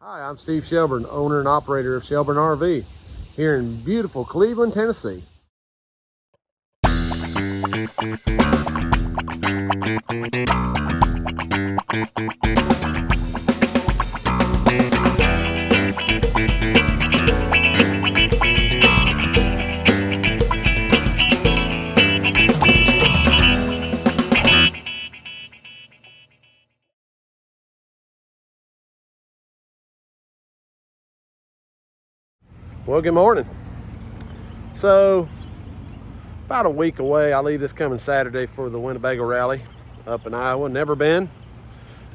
Hi, I'm Steve Shelburne, owner and operator of Shelburne RV here in beautiful Cleveland, Tennessee. Well, good morning. So, about a week away, I leave this coming Saturday for the Winnebago Rally up in Iowa. Never been.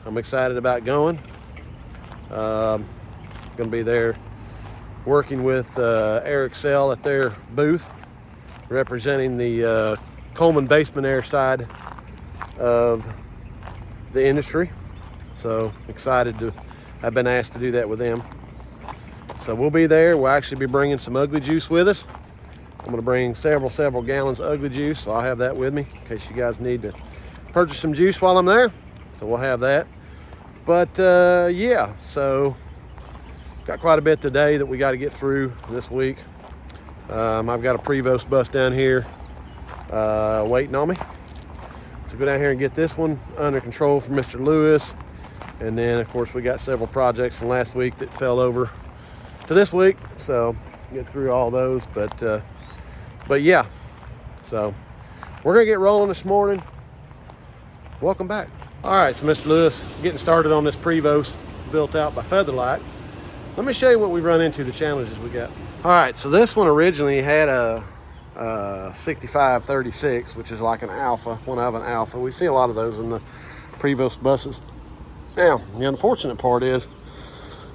I'm excited about going. Going to be there working with Airxcel at their booth, representing the Coleman basement air side of the industry. So excited to have been asked to do that with them. So we'll be there. We'll actually be bringing some ugly juice with us. I'm going to bring several gallons of ugly juice, so I'll have that with me in case you guys need to purchase some juice while I'm there. So we'll have that. But yeah, so got quite a bit today that we got to get through this week. I've got a Prevost bus down here waiting on me to go down here and get this one under control for Mr. Lewis. And then, of course, we got several projects from last week that fell over to this week, so get through all those. But yeah, so we're gonna get rolling this morning. Welcome back. All right, so Mr. Lewis, getting started on this Prevost built out by Featherlight. Let me show you what we run into, the challenges we got. All right, so this one originally had a 6536, which is like an alpha, one of an alpha. We see a lot of those in the Prevost buses. Now, the unfortunate part is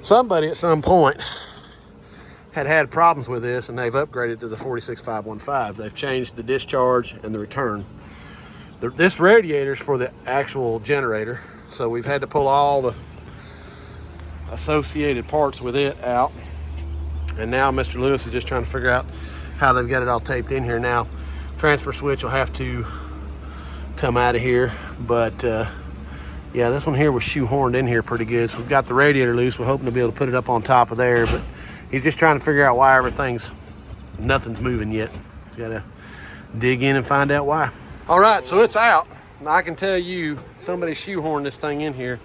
somebody at some point had problems with this, and they've upgraded to the 46515. They've changed the discharge and the return. This radiator is for the actual generator, so we've had to pull all the associated parts with it out. And now Mr. Lewis is just trying to figure out how they've got it all taped in here. Now, transfer switch will have to come out of here, but yeah, this one here was shoehorned in here pretty good. So we've got the radiator loose. We're hoping to be able to put it up on top of there, but he's just trying to figure out why nothing's moving yet. Gotta dig in and find out why. All right, so it's out. And I can tell you, somebody shoehorned this thing in here,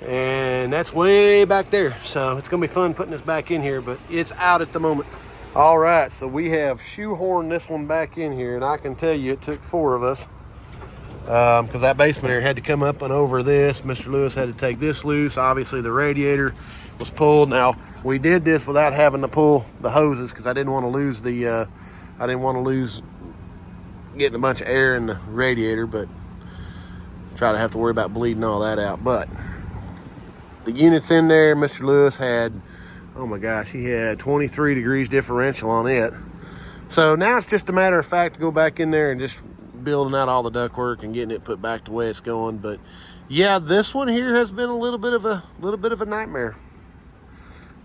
and that's way back there. So it's gonna be fun putting this back in here, but it's out at the moment. All right, so we have shoehorned this one back in here, and I can tell you it took 4 of us, because that basement area had to come up and over this. Mr. Lewis had to take this loose. Obviously the radiator was pulled. Now, we did this without having to pull the hoses, because I didn't want to lose getting a bunch of air in the radiator, but try to have to worry about bleeding all that out. But the unit's in there. Mr. Lewis had, oh my gosh, he had 23 degrees differential on it. So now it's just a matter of fact to go back in there and just building out all the ductwork and getting it put back the way it's going. But yeah, this one here has been a little bit of a nightmare.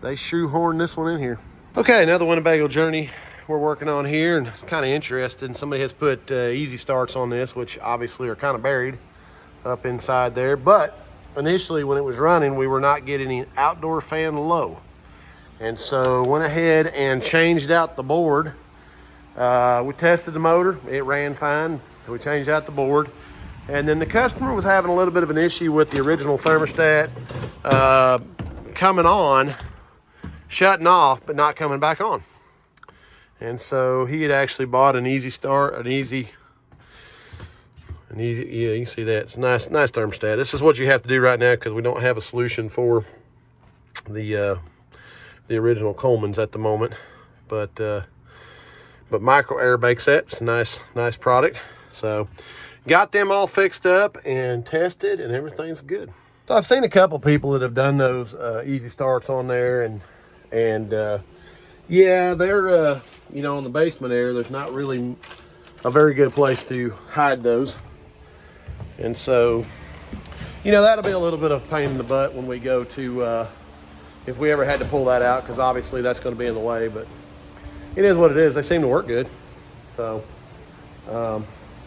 They shoehorned this one in here. Okay, another Winnebago Journey we're working on here, and kind of interested. Somebody has put easy starts on this, which obviously are kind of buried up inside there. But initially, when it was running, we were not getting an outdoor fan low, and so went ahead and changed out the board. We tested the motor, it ran fine, so we changed out the board. And then the customer was having a little bit of an issue with the original thermostat coming on, shutting off, but not coming back on. And so he had actually bought an easy start, yeah, you can see that. It's a nice thermostat. This is what you have to do right now, because we don't have a solution for the original Colemans at the moment. But micro air bake sets, nice product. So got them all fixed up and tested, and everything's good. So I've seen a couple people that have done those easy starts on there, and yeah, they're on the basement area, there's not really a very good place to hide those. And so, that'll be a little bit of a pain in the butt when we go to, if we ever had to pull that out, because obviously that's going to be in the way, but it is what it is. They seem to work good. So,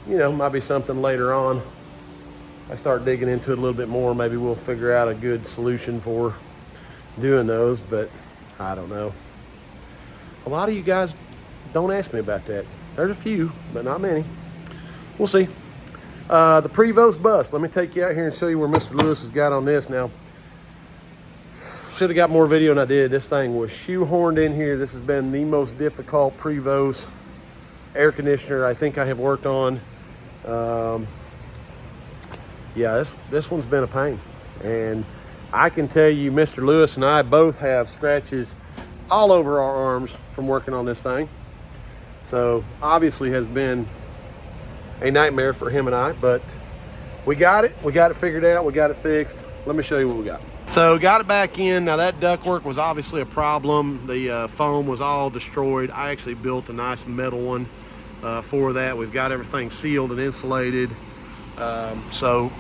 might be something later on. I start digging into it a little bit more. Maybe we'll figure out a good solution for doing those, but I don't know. A lot of you guys don't ask me about that. There's a few, but not many. We'll see. The Prevost bus. Let me take you out here and show you where Mr. Lewis has got on this. Now, should have got more video than I did. This thing was shoehorned in here. This has been the most difficult Prevost air conditioner I think I have worked on. Yeah, this one's been a pain. And I can tell you, Mr. Lewis and I both have scratches all over our arms from working on this thing. So obviously has been a nightmare for him and I, but we got it figured out, we got it fixed. Let me show you what we got. So got it back in. Now that ductwork was obviously a problem. The foam was all destroyed. I actually built a nice metal one for that. We've got everything sealed and insulated. So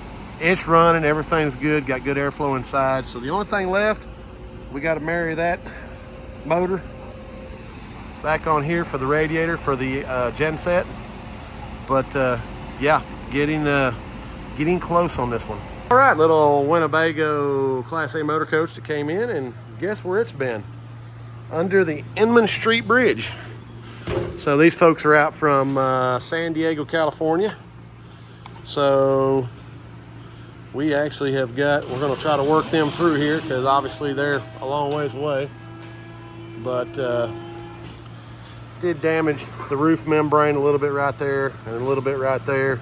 it's running, everything's good, got good airflow inside. So the only thing left, we got to marry that motor back on here for the radiator for the genset. But yeah, getting close on this one. All right, little Winnebago Class A motor coach that came in, and guess where it's been? Under the Inman Street Bridge. So these folks are out from San Diego, California. So we actually have got, we're gonna try to work them through here because obviously they're a long ways away. But did damage the roof membrane a little bit right there and a little bit right there.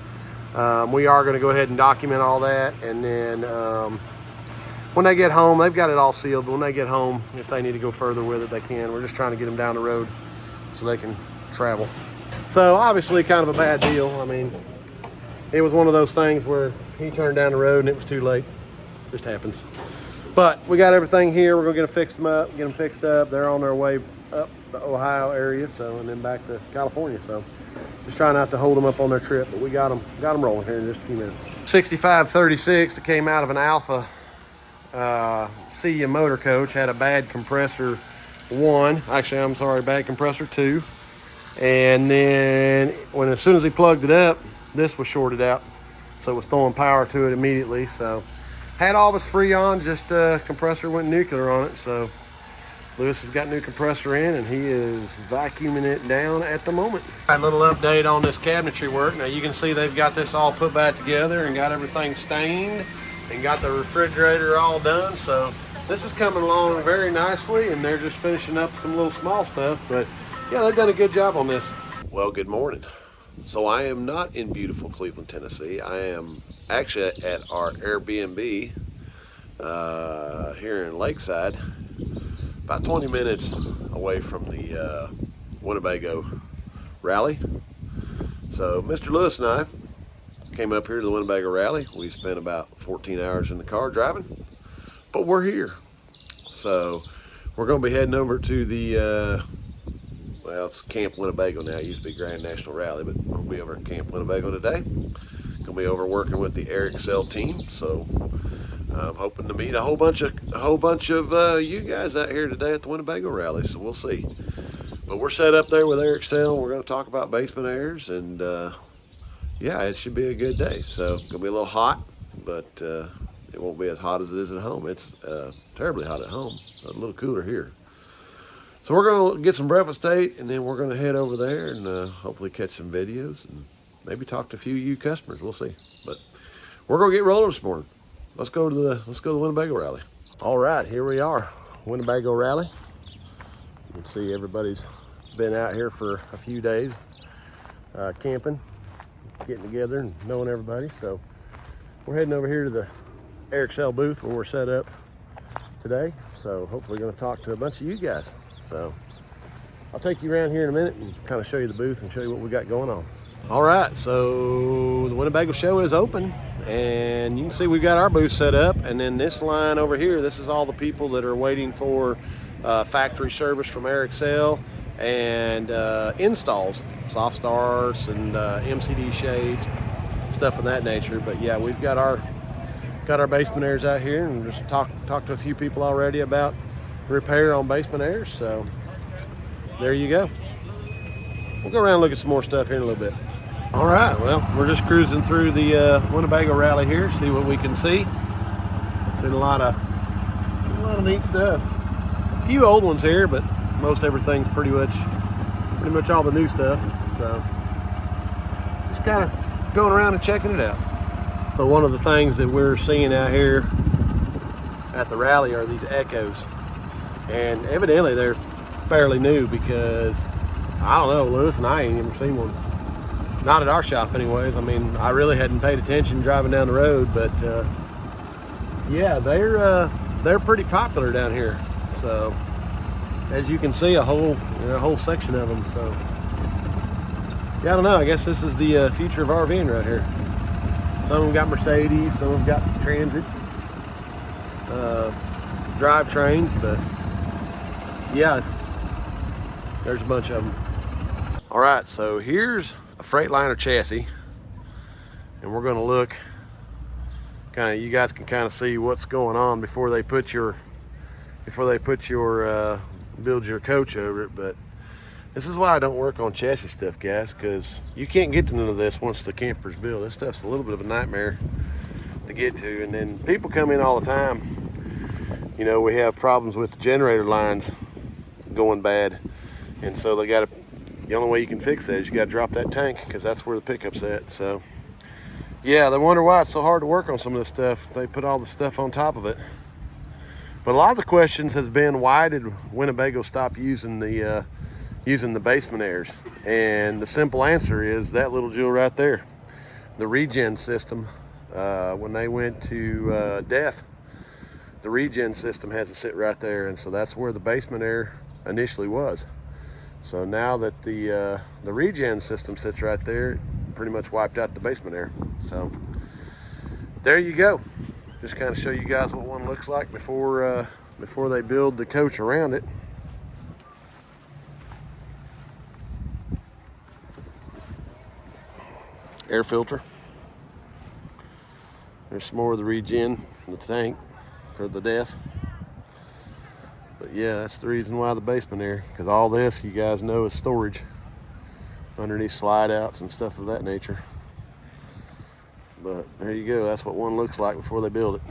We are going to go ahead and document all that, and then when they get home, they've got it all sealed, but when they get home, if they need to go further with it, they can. We're just trying to get them down the road so they can travel. So obviously kind of a bad deal. I mean, it was one of those things where he turned down the road and it was too late. Just happens. But we got everything here. We're going to get them fixed up. They're on their way up the Ohio area, so, and then back to California. So just trying not to hold them up on their trip, but we got them rolling here in just a few minutes. 6536 that came out of an Alpha CM motor coach had a bad compressor 1. Actually, I'm sorry, bad compressor 2. And then as soon as he plugged it up, this was shorted out, so it was throwing power to it immediately. So had all of its Freon, just compressor went nuclear on it. So Lewis has got new compressor in, and he is vacuuming it down at the moment. A little update on this cabinetry work. Now you can see they've got this all put back together and got everything stained and got the refrigerator all done. So this is coming along very nicely, and they're just finishing up some little small stuff. But yeah, they've done a good job on this. Well, good morning. So I am not in beautiful Cleveland, Tennessee. I am actually at our Airbnb here in Lakeside, about 20 minutes away from the Winnebago Rally. So Mr. Lewis and I came up here to the Winnebago Rally. We spent about 14 hours in the car driving, but we're here. So we're going to be heading over to the well, it's Camp Winnebago now. It used to be Grand National Rally, but we'll be over at Camp Winnebago today. Gonna be over working with the Airxcel team. So I'm hoping to meet a whole bunch of you guys out here today at the Winnebago Rally. So we'll see. But we're set up there with Airxcel. We're going to talk about basement airs, and yeah, it should be a good day. So gonna be a little hot, but it won't be as hot as it is at home. It's terribly hot at home. A little cooler here. So we're going to get some breakfast ate, and then we're going to head over there and hopefully catch some videos and maybe talk to a few of you customers. We'll see. But we're going to get rolling this morning. Let's go to the Winnebago Rally. All right, here we are, Winnebago Rally. You can see everybody's been out here for a few days, camping, getting together and knowing everybody. So we're heading over here to the Airxcel booth where we're set up today. So hopefully going to talk to a bunch of you guys. So I'll take you around here in a minute and kind of show you the booth and show you what we got going on. All right, so the Winnebago show is open, and you can see we've got our booth set up, and then this line over here, this is all the people that are waiting for factory service from Airxcel and installs, soft starts and MCD shades, stuff of that nature. But yeah, we've got our basement airs out here, and just talked to a few people already about repair on basement airs. So there you go. We'll go around and look at some more stuff here in a little bit. All right, well, we're just cruising through the Winnebago Rally here, see what we can see. Seen a lot of of neat stuff. A few old ones here, but most everything's pretty much all the new stuff. So just kind of going around and checking it out. So one of the things that we're seeing out here at the rally are these Echoes, and evidently they're fairly new, because I don't know, Lewis and I ain't even seen one. Not at our shop anyways. I mean, I really hadn't paid attention driving down the road, but yeah, they're pretty popular down here. So as you can see, a whole section of them. So yeah, I don't know, I guess this is the future of RVing right here. Some of them got Mercedes, some of them got Transit drivetrains, but yeah, there's a bunch of them. All right, so here's a Freightliner chassis, and we're going to look you guys can kind of see what's going on before they put your build your coach over it. But this is why I don't work on chassis stuff, guys, because you can't get to none of this once the camper's built. This stuff's a little bit of a nightmare to get to, and then people come in all the time. You know, we have problems with the generator lines going bad, and so the only way you can fix that is you got to drop that tank, because that's where the pickup's at. So yeah, they wonder why it's so hard to work on some of this stuff. They put all the stuff on top of it. But a lot of the questions has been, why did Winnebago stop using the basement airs? And the simple answer is that little jewel right there, the regen system. When they went to death, the regen system has to sit right there, and so that's where the basement air initially was. So now that the regen system sits right there, pretty much wiped out the basement air. So there you go. Just kind of show you guys what one looks like before they build the coach around it. Air filter. There's some more of the regen in the tank for the depth. But yeah, that's the reason why the basement air, because all this, you guys know, is storage underneath slide outs and stuff of that nature. But there you go, that's what one looks like before they build it.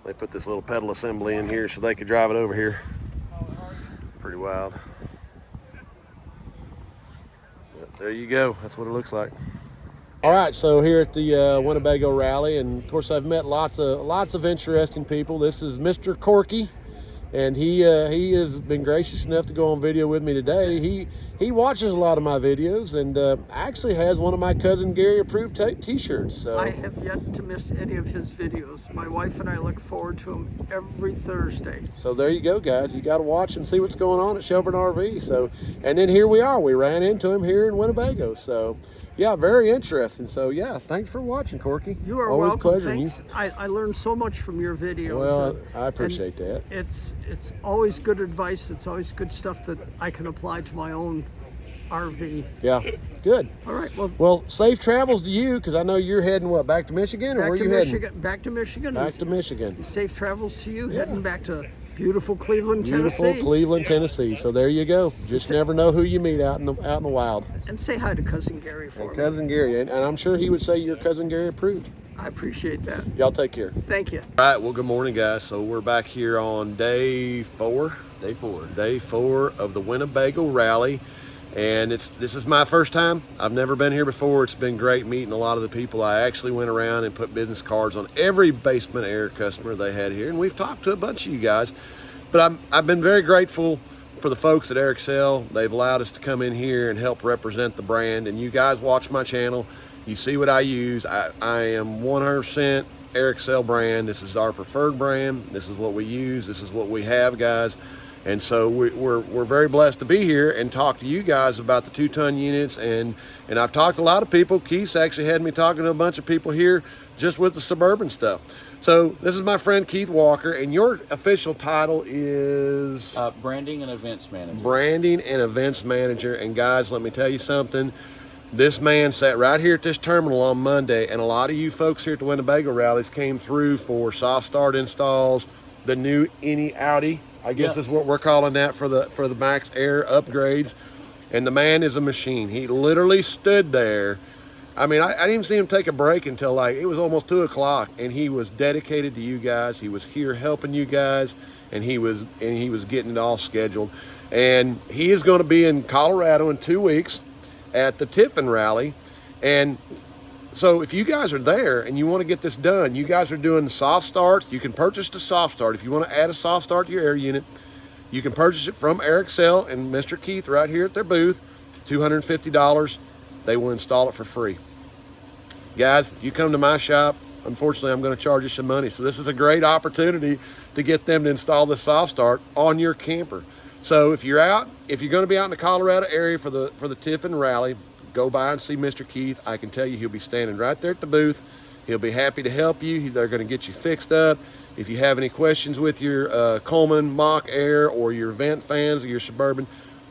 They put this little pedal assembly in here so they could drive it over here. Pretty wild. But there you go, that's what it looks like. All right, so here at the Winnebago Rally, and of course I've met lots of interesting people. This is Mr. Corky, and he has been gracious enough to go on video with me today. He watches a lot of my videos, and actually has one of my Cousin Gary approved t-shirts. So I have yet to miss any of his videos. My wife and I look forward to them every Thursday. So there you go, guys. You got to watch and see what's going on at Shelburne RV. So, and then here we are. We ran into him here in Winnebago. So yeah, very interesting. So yeah, thanks for watching, Corky. You are always welcome. Pleasure. I learned so much from your videos. Well, I appreciate that. It's always good advice. It's always good stuff that I can apply to my own RV. Yeah, good. All right. Well, safe travels to you, because I know you're heading back to Michigan, or where are you heading? Back to Michigan. Back to Michigan. Safe travels to you, heading back to beautiful Cleveland, Tennessee. Beautiful Cleveland, Tennessee. So there you go. Just never know who you meet out in the wild. And say hi to Cousin Gary for me. Cousin Gary, and I'm sure he would say your Cousin Gary approved. I appreciate that. Y'all take care. Thank you. All right, well, good morning, guys. So we're back here on day four of the Winnebago Rally. And this is my first time. I've never been here before. It's been great meeting a lot of the people. I actually went around and put business cards on every basement air customer they had here, and we've talked to a bunch of you guys. But I've been very grateful for the folks at Airxcel. They've allowed us to come in here and help represent the brand. And you guys watch my channel. You see what I use. I am 100% Airxcel brand. This is our preferred brand. This is what we use. This is what we have, guys. And so we're very blessed to be here and talk to you guys about the 2-ton units. And I've talked to a lot of people. Keith's actually had me talking to a bunch of people here just with the Suburban stuff. So this is my friend Keith Walker, and your official title is? Branding and Events Manager. Branding and Events Manager. And guys, let me tell you something. This man sat right here at this terminal on Monday, and a lot of you folks here at the Winnebago Rallies came through for soft start installs, the new Any Audi, I guess is what we're calling that, for the Max Air upgrades. And the man is a machine. He literally stood there I mean, I didn't even see him take a break until like it was almost 2 o'clock, and he was dedicated to you guys. He was here helping you guys, and he was getting it all scheduled. And he is going to be in Colorado in 2 weeks at the Tiffin Rally. And so if you guys are there and you want to get this done, you guys are doing soft starts. You can purchase the soft start. If you want to add a soft start to your air unit, you can purchase it from Airxcel and Mr. Keith right here at their booth, $250. They will install it for free. Guys, you come to my shop, unfortunately, I'm going to charge you some money. So this is a great opportunity to get them to install the soft start on your camper. So if you're going to be out in the Colorado area for the Tiffin Rally, go by and see Mr. Keith. I can tell you he'll be standing right there at the booth. He'll be happy to help you. They're going to get you fixed up. If you have any questions with your Coleman Mach Air or your vent fans or your Suburban,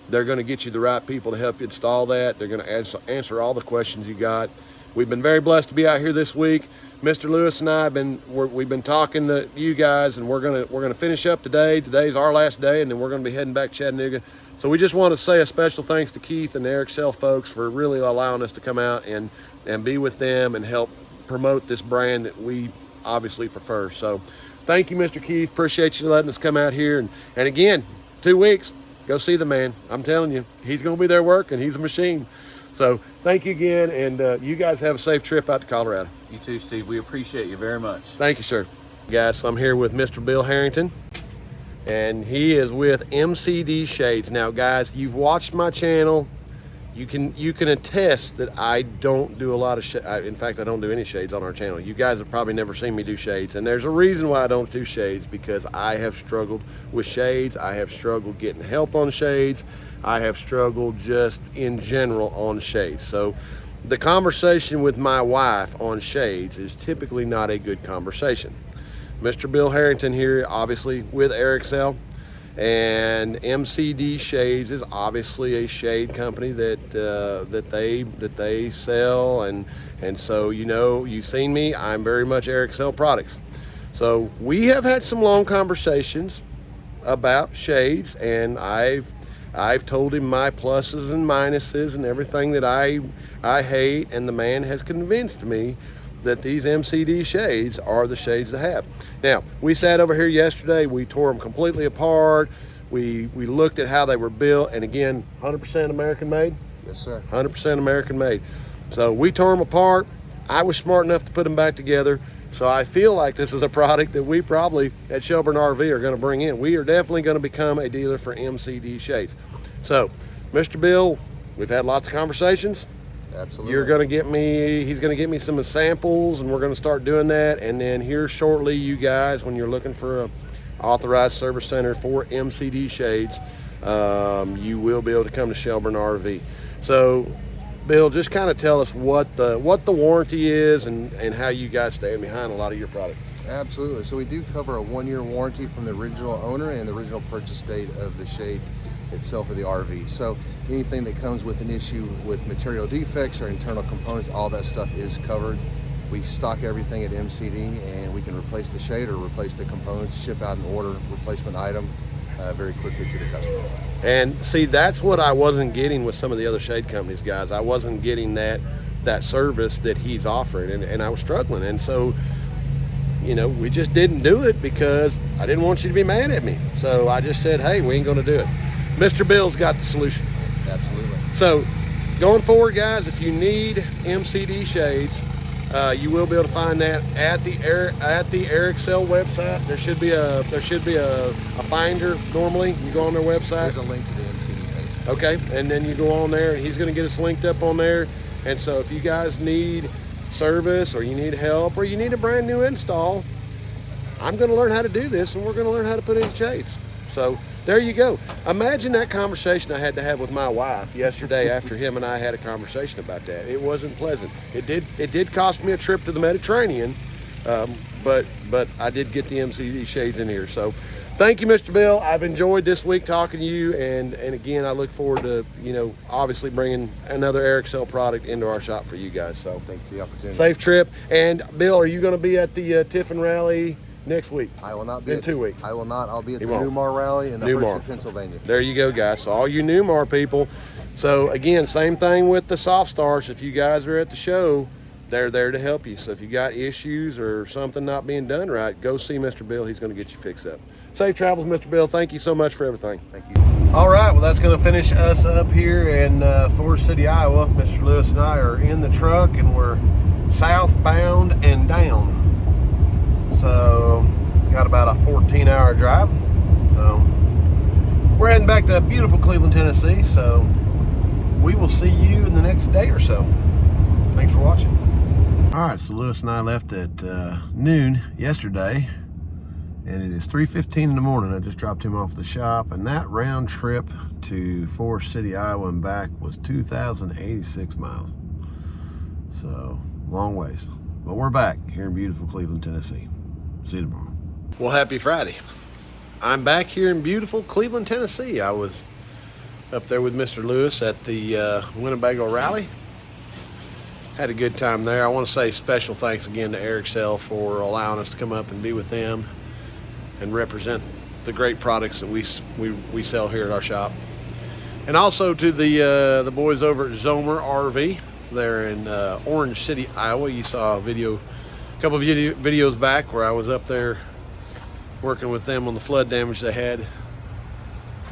they're going to get you the right people to help you install that. They're going to answer all the questions you got. We've been very blessed to be out here this week. Mr. Lewis and I we've been talking to you guys, and we're gonna finish up today. Today's our last day, and then we're gonna be heading back to Chattanooga. So we just want to say a special thanks to Keith and the Airxcel folks for really allowing us to come out and be with them and help promote this brand that we obviously prefer. So thank you, Mr. Keith. Appreciate you letting us come out here. And again, 2 weeks, go see the man. I'm telling you, he's going to be there working. He's a machine. So thank you again, and you guys have a safe trip out to Colorado. You too, Steve. We appreciate you very much. Thank you, sir. Guys, I'm here with Mr. Bill Harrington, and he is with MCD Shades. Now, guys, you've watched my channel. You can attest that I don't do a lot of shades. In fact, I don't do any shades on our channel. You guys have probably never seen me do shades, and there's a reason why I don't do shades, because I have struggled with shades. I have struggled getting help on shades. I have struggled just in general on shades. So the conversation with my wife on shades is typically not a good conversation. Mr. Bill Harrington here, obviously with Airxcel, and MCD Shades is obviously a shade company that they sell, and so you've seen me. I'm very much Airxcel products. So we have had some long conversations about shades, and I've told him my pluses and minuses and everything that I hate, and the man has convinced me that these MCD shades are the shades to have. Now, we sat over here yesterday, we tore them completely apart, we looked at how they were built, and again, 100% American made? Yes, sir. 100% American made. So we tore them apart. I was smart enough to put them back together. So I feel like this is a product that we probably at Shelburne RV are going to bring in. We are definitely going to become a dealer for MCD shades. So, Mr. Bill, we've had lots of conversations. Absolutely. He's going to get me some samples, and we're going to start doing that. And then here shortly, you guys, when you're looking for a authorized service center for MCD shades, you will be able to come to Shelburne RV. So, Bill, just kind of tell us what the warranty is and how you guys stand behind a lot of your product. Absolutely. So we do cover a 1-year warranty from the original owner and the original purchase date of the shade itself for the RV. So anything that comes with an issue with material defects or internal components, all that stuff is covered. We stock everything at MCD, and we can replace the shade or replace the components, ship out an order replacement item very quickly to the customer. And see, that's what I wasn't getting with some of the other shade companies, guys. I wasn't getting that service that he's offering, and I was struggling. And so, we just didn't do it because I didn't want you to be mad at me. So I just said, hey, we ain't going to do it. Mr. Bill's got the solution. Absolutely. So going forward, guys, if you need MCD shades, you will be able to find that at the Airxcel website. There should be a finder normally. You go on their website. There's a link to the MCD page. Okay, and then you go on there, and he's going to get us linked up on there. And so if you guys need service, or you need help, or you need a brand new install, I'm going to learn how to do this, and we're going to learn how to put in shades. So there you go. Imagine that conversation I had to have with my wife yesterday after him and I had a conversation about that. It wasn't pleasant. It did cost me a trip to the Mediterranean, but I did get the MCD shades in here. So thank you, Mr. Bill. I've enjoyed this week talking to you, and again, I look forward to obviously bringing another Airxcel product into our shop for you guys. So Thank you for the opportunity. safe trip. And Bill, are you going to be at the Tiffin Rally next week? I will not be in 2 weeks. I will not. I'll be at the won't. Newmar Rally in the Newmar. Hershey, Pennsylvania. There you go, guys. So all you Newmar people, So again, same thing with the soft starts. If you guys are at the show, they're there to help you. So if you got issues or something not being done right, go see Mr. Bill. He's going to get you fixed up. Safe travels, Mr. Bill. Thank you so much for everything. Thank you. All right, well, that's going to finish us up here in Forest City, Iowa. Mr. Lewis and I are in the truck, and we're southbound and down. So got about a 14-hour drive. So we're heading back to beautiful Cleveland, Tennessee. So we will see you in the next day or so. Thanks for watching. All right, so Lewis and I left at noon yesterday, and it is 3:15 in the morning. I just dropped him off at the shop, and that round trip to Forest City, Iowa and back was 2,086 miles. So, long ways. But we're back here in beautiful Cleveland, Tennessee. See you tomorrow. Well, happy Friday. I'm back here in beautiful Cleveland, Tennessee. I was up there with Mr. Lewis at the Winnebago Rally. Had a good time there. I want to say special thanks again to Airxcel for allowing us to come up and be with them and represent the great products that we sell here at our shop. And also to the boys over at Zomer RV. They're in Orange City, Iowa. You saw a couple of videos back where I was up there working with them on the flood damage they had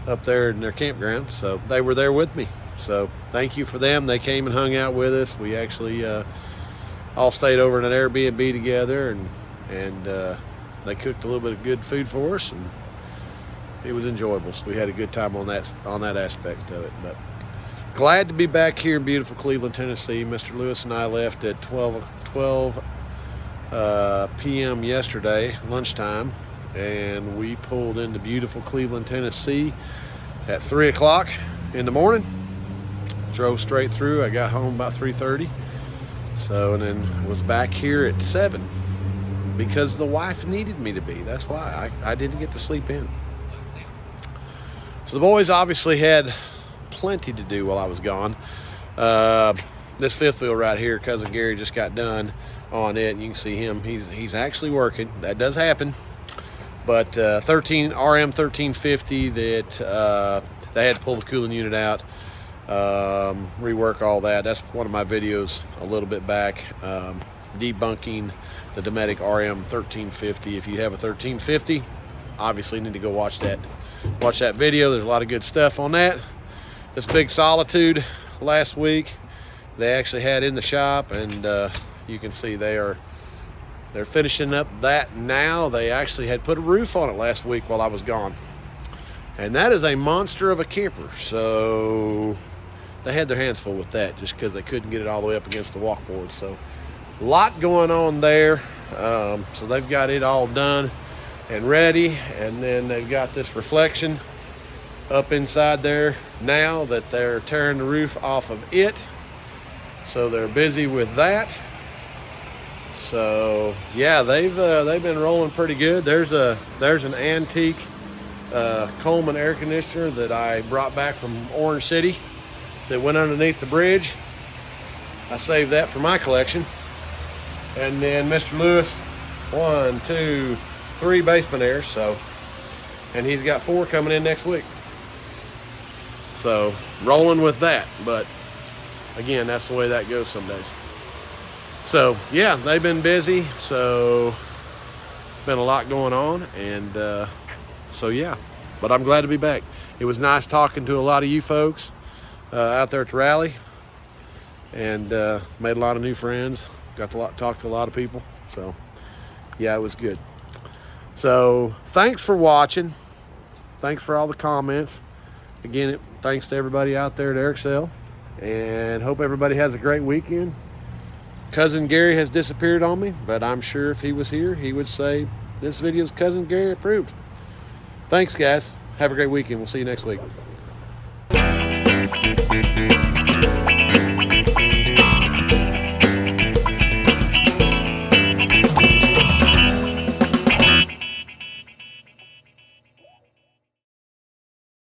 up there in their campground. So they were there with me. So thank you for them. They came and hung out with us. We actually all stayed over in an Airbnb together, and they cooked a little bit of good food for us, and it was enjoyable. So we had a good time on that aspect of it. But glad to be back here in beautiful Cleveland, Tennessee. Mr. Lewis and I left at 12 p.m. yesterday, lunchtime, and we pulled into beautiful Cleveland, Tennessee at 3 o'clock in the morning. Drove straight through. I got home about 3:30. So, and then was back here at 7 because the wife needed me to be. That's why I didn't get to sleep in. So the boys obviously had plenty to do while I was gone. This fifth wheel right here, Cousin Gary just got done on it, and you can see him. He's actually working. That does happen. But RM 1350 that they had to pull the cooling unit out. Rework all that. That's one of my videos a little bit back, debunking the Dometic RM 1350. If you have a 1350, obviously you need to go watch that video. There's a lot of good stuff on that. This big Solitude last week they actually had in the shop, and you can see they're finishing up that now. They actually had put a roof on it last week while I was gone, and that is a monster of a camper. So they had their hands full with that just because they couldn't get it all the way up against the walkboard. So a lot going on there. So they've got it all done and ready, and then they've got this reflection up inside there now that they're tearing the roof off of it. So they're busy with that. So yeah, they've been rolling pretty good. There's an antique Coleman air conditioner that I brought back from Orange City that went underneath the bridge. I saved that for my collection. And then Mr. Lewis, 1, 2, 3 basement airs. So, and he's got 4 coming in next week. So rolling with that. But again, that's the way that goes some days. So yeah, they've been busy. So been a lot going on, and so yeah, but I'm glad to be back. It was nice talking to a lot of you folks out there at the rally, and made a lot of new friends. Got to talk to a lot of people. So yeah, it was good. So thanks for watching. Thanks for all the comments. Again, thanks to everybody out there at Airxcel, and hope everybody has a great weekend. Cousin Gary has disappeared on me, but I'm sure if he was here, he would say this video's Cousin Gary approved. Thanks, guys. Have a great weekend. We'll see you next week.